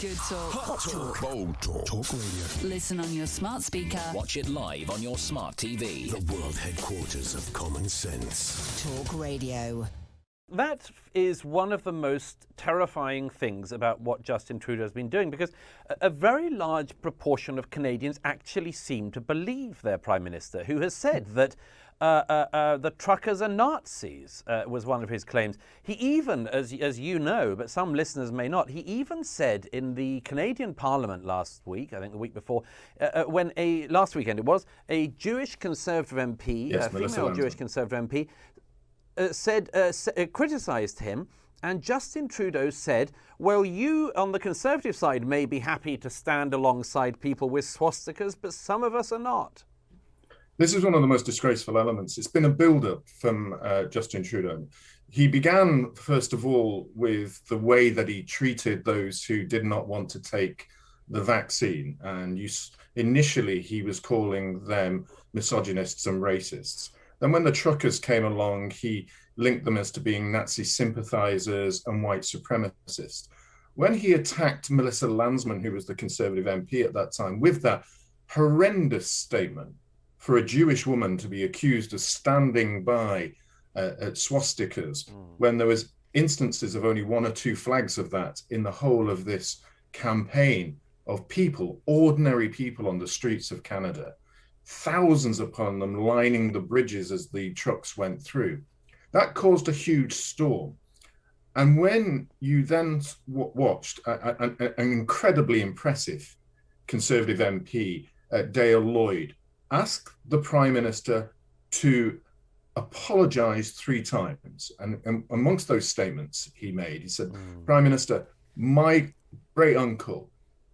Good talk. Hot talk. Bold talk. Talk radio. Listen on your smart speaker. Watch it live on your smart TV. The world headquarters of common sense. Talk radio. That is one of the most terrifying things about what Justin Trudeau has been doing, because a very large proportion of Canadians actually seem to believe their Prime Minister, who has said that the truckers are Nazis, was one of his claims. He even, as you know, but some listeners may not, he even said in the Canadian Parliament last week, I think the week before, last weekend it was, a Jewish Conservative MP, yes, a female Jewish Conservative MP, criticised him, and Justin Trudeau said, well, you on the Conservative side may be happy to stand alongside people with swastikas, but some of us are not. This is one of the most disgraceful elements. It's been a build-up from Justin Trudeau. He began, first of all, with the way that he treated those who did not want to take the vaccine. And initially, he was calling them misogynists and racists. Then when the truckers came along, he linked them as to being Nazi sympathizers and white supremacists. When he attacked Melissa Landsman, who was the Conservative MP at that time, with that horrendous statement, for a Jewish woman to be accused of standing by swastikas, when there was instances of only one or two flags of that in the whole of this campaign of people, ordinary people on the streets of Canada, thousands upon them lining the bridges as the trucks went through. That caused a huge storm. And when you then watched an incredibly impressive Conservative MP, Dale Lloyd, ask the Prime Minister to apologise 3 times. And amongst those statements he made, he said, Prime Minister, my great uncle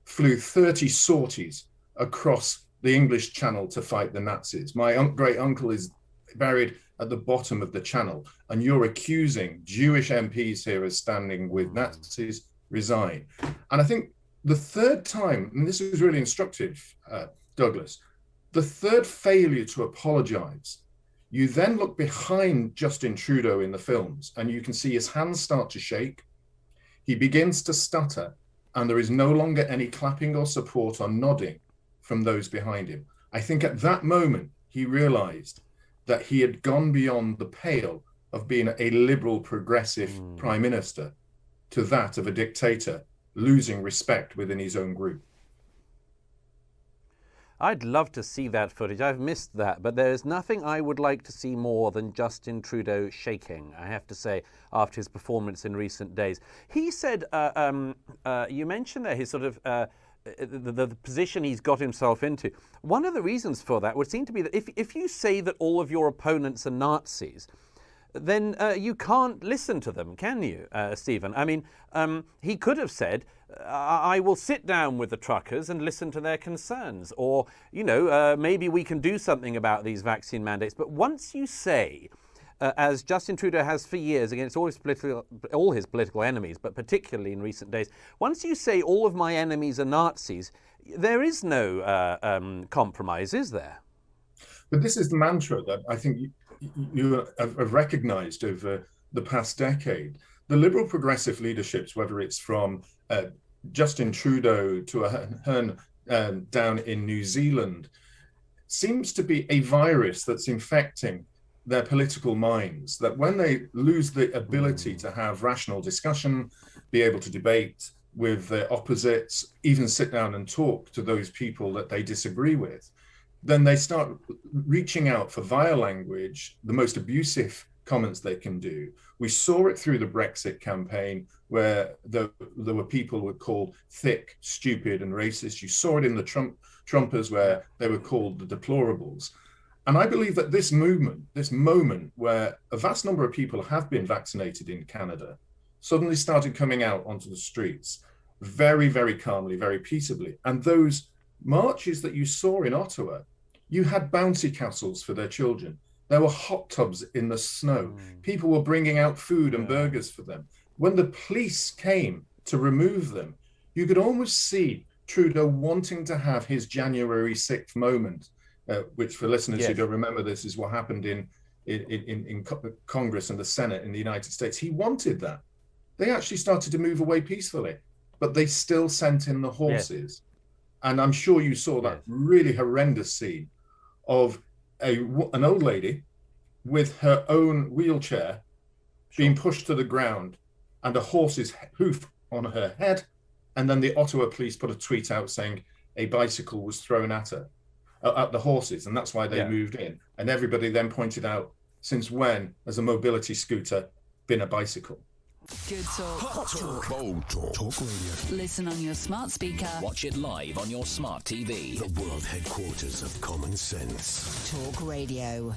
flew 30 sorties across the English Channel to fight the Nazis. My great uncle is buried at the bottom of the channel, and you're accusing Jewish MPs here as standing with Nazis. Resign. And I think the third time, and this is really instructive, Douglas, the third failure to apologise, you then look behind Justin Trudeau in the films and you can see his hands start to shake. He begins to stutter, and there is no longer any clapping or support or nodding from those behind him. I think at that moment, he realised that he had gone beyond the pale of being a liberal, progressive Prime Minister to that of a dictator, losing respect within his own group. I'd love to see that footage. I've missed that, but there is nothing I would like to see more than Justin Trudeau shaking, I have to say, after his performance in recent days. He said, you mentioned there his sort of the position he's got himself into. One of the reasons for that would seem to be that if you say that all of your opponents are Nazis, then you can't listen to them, can you, Stephen? I mean, he could have said, I will sit down with the truckers and listen to their concerns, or, you know, maybe we can do something about these vaccine mandates. But once you say, as Justin Trudeau has for years against all his political enemies, but particularly in recent days, once you say all of my enemies are Nazis, there is no compromise, is there? But this is the mantra that I think you have recognised over the past decade. The Liberal progressive leaderships, whether it's from Justin Trudeau to Ahern down in New Zealand, seems to be a virus that's infecting their political minds, that when they lose the ability to have rational discussion, be able to debate with their opposites, even sit down and talk to those people that they disagree with, then they start reaching out for vile language, the most abusive comments they can do. We saw it through the Brexit campaign, where there were people who were called thick, stupid, and racist. You saw it in the Trumpers, where they were called the deplorables. And I believe that this movement, this moment where a vast number of people have been vaccinated in Canada, suddenly started coming out onto the streets very, very calmly, very peaceably. And those marches that you saw in Ottawa, you had bouncy castles for their children. There were hot tubs in the snow. People were bringing out food and burgers for them. When the police came to remove them, you could almost see Trudeau wanting to have his January 6th moment, which for listeners who don't remember this is what happened in Congress and the Senate in the United States. He wanted that. They actually started to move away peacefully. but they still sent in the horses. And I'm sure you saw that really horrendous scene of an old lady with her own wheelchair being pushed to the ground and a horse's hoof on her head. And then the Ottawa police put a tweet out saying a bicycle was thrown at her, at the horses, and that's why they moved in. And everybody then pointed out, since when has a mobility scooter been a bicycle? Good talk. Hot talk. Bold talk. Talk radio. Listen on your smart speaker. Watch it live on your smart TV. The world headquarters of common sense. Talk Radio.